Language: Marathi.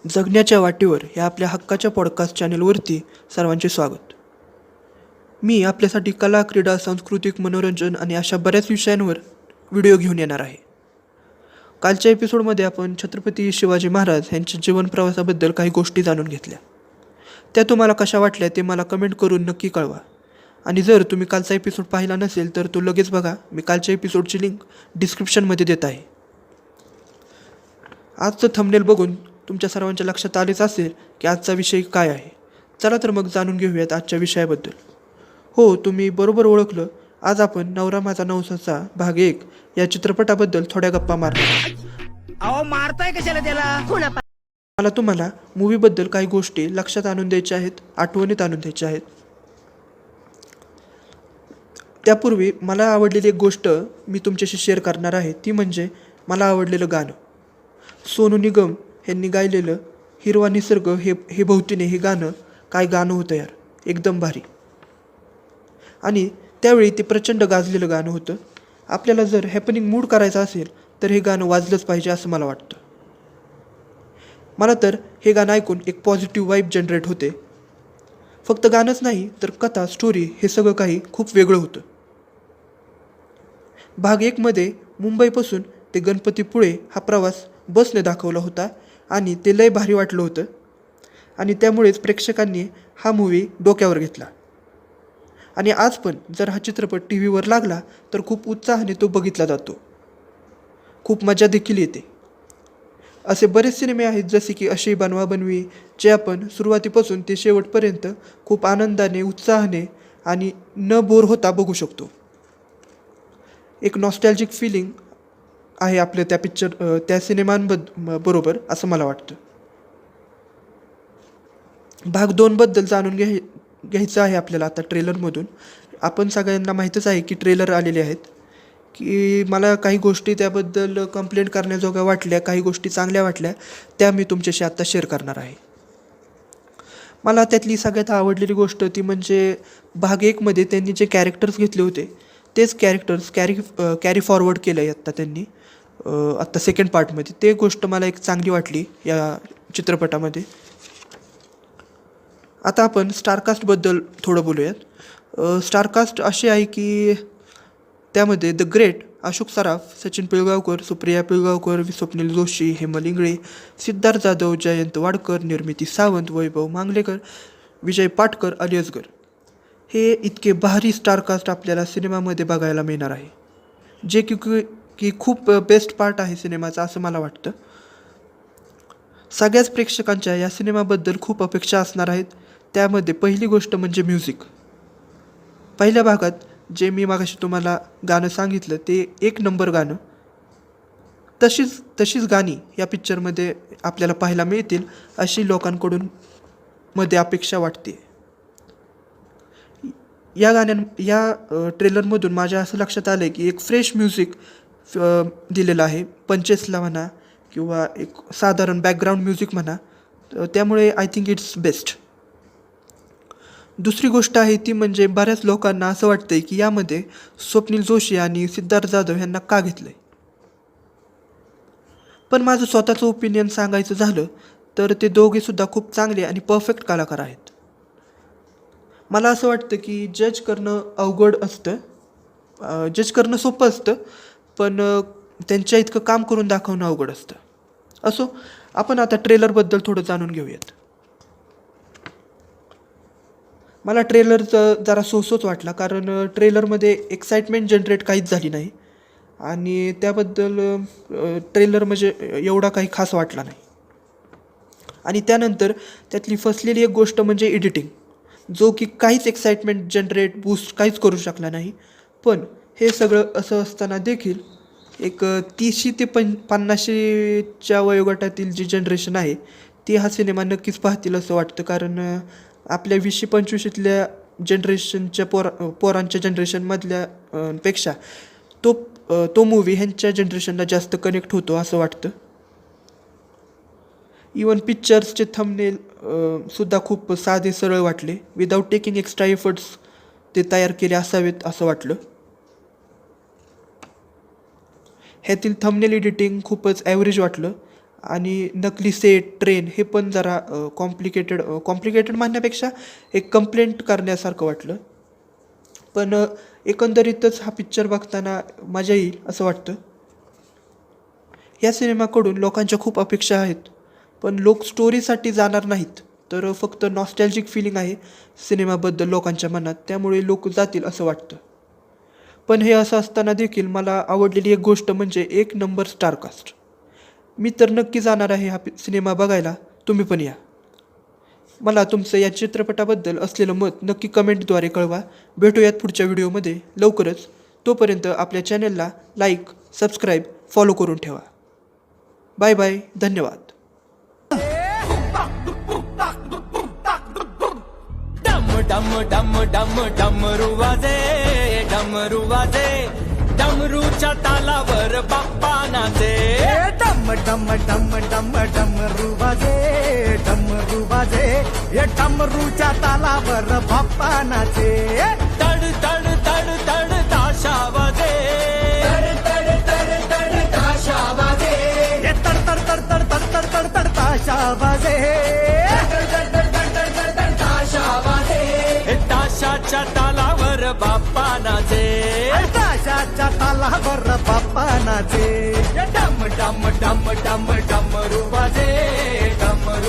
जगण्याच्या वाटेवर या आपल्या हक्काच्या पॉडकास्ट चॅनलवरती सर्वांचे स्वागत. मी आपल्यासाठी कला, क्रीडा, सांस्कृतिक, मनोरंजन आणि अशा बऱ्याच विषयांवर व्हिडिओ घेऊन येणार आहे. कालच्या एपिसोडमध्ये आपण छत्रपती शिवाजी महाराज यांच्या जीवन प्रवासाबद्दल काही गोष्टी जाणून घेतल्या. त्या तुम्हाला कशा वाटल्या ते मला कमेंट करून नक्की कळवा. आणि जर तुम्ही कालचा एपिसोड पाहिला नसेल तर तो लगेच बघा. मी कालच्या एपिसोडची लिंक डिस्क्रिप्शनमध्ये देत आहे. आजचं थंबनेल बघून तुमच्या सर्वांच्या लक्षात आलेच असेल की आजचा विषय काय आहे. चला तर मग जाणून घेऊयात आजच्या विषयाबद्दल. हो, तुम्ही बरोबर ओळखलं. आज आपण नवरा माझा नवसाचा भाग 1 या चित्रपटाबद्दल थोड्या गप्पा मारणार. अहो मारताय कशाला त्याला? मला तुम्हाला मूवीबद्दल काही गोष्टी लक्षात आणून द्यायच्या आहेत, आठवणीत आणून द्यायच्या आहेत. त्यापूर्वी मला आवडलेली एक गोष्ट मी तुमच्याशी शेअर करणार आहे. ती म्हणजे मला आवडलेलं गाणं. सोनू निगम यांनी गायलेलं हिरवा निसर्ग हे भोवतीने हे गाणं. काय गाणं होतं यार, एकदम भारी. आणि त्यावेळी ते प्रचंड गाजलेलं गाणं होतं. आपल्याला जर हॅपनिंग मूड करायचा असेल तर हे गाणं वाजलंच पाहिजे असं मला वाटतं. मला तर हे गाणं ऐकून एक पॉझिटिव्ह वाईब जनरेट होते. फक्त गाणंच नाही तर कथा, स्टोरी हे सगळं काही खूप वेगळं होतं. भाग 1मध्ये मुंबईपासून ते गणपतीपुळे हा प्रवास बसने दाखवला होता आणि ते लय भारी वाटलं होतं. आणि त्यामुळेच प्रेक्षकांनी हा मूवी डोक्यावर घेतला. आणि आज पण जर हा चित्रपट टी व्हीवर लागला तर खूप उत्साहाने तो बघितला जातो. खूप मजा देखील येते. असे बरेच सिनेमे आहेत जसे की अशी बनवाबनवी, जे आपण सुरुवातीपासून ते शेवटपर्यंत खूप आनंदाने, उत्साहाने आणि न बोर होता बघू शकतो. एक नॉस्टॅल्जिक फिलिंग आहे आपल्या त्या सिनेमांबरोबर असं मला वाटतं. भाग 2बद्दल जाणून घ्यायचं आहे आपल्याला आता ट्रेलरमधून. आपण सगळ्यांना माहीतच आहे की ट्रेलर आलेले आहेत. की मला काही गोष्टी त्याबद्दल कंप्लेंट करण्याजोग्या वाटल्या, काही गोष्टी चांगल्या वाटल्या, त्या मी तुमच्याशी आत्ता शेअर करणार आहे. मला त्यातली सगळ्यात आवडलेली गोष्ट ती म्हणजे भाग 1मध्ये त्यांनी जे कॅरेक्टर्स घेतले होते तेच कॅरेक्टर्स कॅरी फॉरवर्ड केलं आहे आत्ता त्यांनी. आत्ता सेकंड पार्टमध्ये ते गोष्ट मला एक चांगली वाटली या चित्रपटामध्ये. आता आपण स्टारकास्टबद्दल थोडं बोलूयात. स्टारकास्ट अशी आहे की त्यामध्ये द ग्रेट अशोक सराफ, सचिन पिळगावकर, सुप्रिया पिळगावकर, स्वप्नील जोशी, हेमल इंगळे, सिद्धार्थ जाधव, जयंत वाडकर, निर्मिती सावंत, वैभव मांगलेकर, विजय पाटकर, अली असगर हे इतके भारी स्टारकास्ट आपल्याला सिनेमामध्ये बघायला मिळणार आहे. जे की खूप बेस्ट पार्ट आहे सिनेमाचा असं मला वाटतं. सगळ्याच प्रेक्षकांच्या या सिनेमाबद्दल खूप अपेक्षा असणार आहेत. त्यामध्ये पहिली गोष्ट म्हणजे म्युझिक. पहिल्या भागात जे मी मागाशी तुम्हाला गाणं सांगितलं ते 1 नंबर गाणं, तशीच गाणी या पिक्चरमध्ये आपल्याला पाहायला मिळतील अशी लोकांकडून मध्ये अपेक्षा वाटते. या ट्रेलरमधून माझ्या असं लक्षात आलं आहे की एक फ्रेश म्युझिक दिलेलं आहे. पंचेसला म्हणा किंवा एक साधारण बॅकग्राऊंड म्युझिक म्हणा. त्यामुळे आय थिंक इट्स बेस्ट. दुसरी गोष्ट आहे ती म्हणजे बऱ्याच लोकांना असं वाटतंय की यामध्ये स्वप्नील जोशी आणि सिद्धार्थ जाधव यांना का घेतलं आहे. पण माझं स्वतःचं ओपिनियन सांगायचं झालं तर ते दोघेसुद्धा खूप चांगले आणि परफेक्ट कलाकार आहेत. मला असं वाटतं की जज करणं अवघड असतं, जज करणं सोपं असतं, पण त्यांच्या इतकं काम करून दाखवणं अवघड असतं. असो, आपण आता ट्रेलरबद्दल थोडं जाणून घेऊयात. मला ट्रेलरचं जरा सोच वाटला कारण ट्रेलरमध्ये एक्साइटमेंट जनरेट काहीच झाली नाही आणि त्याबद्दल ट्रेलर म्हणजे एवढा काही खास वाटला नाही. आणि त्यानंतर त्यातली फसलेली एक गोष्ट म्हणजे एडिटिंग, जो की काहीच एक्साइटमेंट जनरेट, बूस्ट काहीच करू शकला नाही. पण हे सगळं असं असताना देखील एक 30 ते 50च्या वयोगटातील जी जनरेशन आहे ती हा सिनेमा नक्कीच पाहतील असं वाटतं. कारण आपल्या 20-25तल्या जनरेशनच्या पोरांच्या जनरेशनमधल्या पेक्षा तो मूवी ह्यांच्या जनरेशनला जास्त कनेक्ट होतो असं वाटतं. इवन पिक्चर्सचे थंबनेल सुद्धा खूप साधे सरळ वाटले. विदाऊट टेकिंग एक्स्ट्रा एफर्ट्स ते तयार केले असावेत असं वाटलं. ह्यातील थंबनेल एडिटिंग खूपच ॲव्हरेज वाटलं आणि नकली सेट ट्रेन हे पण जरा कॉम्प्लिकेटेड म्हणण्यापेक्षा एक कंप्लेंट करण्यासारखं वाटलं. पण एकंदरीतच हा पिक्चर बघताना मजा येईल असं वाटतं. या सिनेमाकडून लोकांच्या खूप अपेक्षा आहेत, पण लोक स्टोरीसाठी जाणार नाहीत, तर फक्त नॉस्टॅल्जिक फिलिंग आहे सिनेमाबद्दल लोकांच्या मनात, त्यामुळे लोक जातील असं वाटतं. पण हे असं असताना देखील मला आवडलेली एक गोष्ट म्हणजे एक नंबर स्टारकास्ट. मी तर नक्की जाणार आहे हा सिनेमा बघायला, तुम्ही पण या. मला तुमचं या चित्रपटाबद्दल असलेलं मत नक्की कमेंटद्वारे कळवा. भेटूयात पुढच्या व्हिडिओमध्ये लवकरच. तोपर्यंत आपल्या चॅनलला लाईक, सबस्क्राईब, फॉलो करून ठेवा. बाय बाय, धन्यवाद. डम डम डम डमरू वाजे डमरूच्या तालावर बाप्पा नाचे. डम डम डम डम डमरू वाजे हे डमरूच्या तालावर बाप्पा नाचे. तड तड तड तड ताशा वाजे. तड ताशा वाजे हे तड तड तड तड तड तड तड तड ताशा वाजे. ताशा वाजे हे ताशाच्या तालावर बाप्पा नाचे. ताशाच्या तालावर बाप्पा नाचे. डम डम डम डम डमरू वाजे डमरू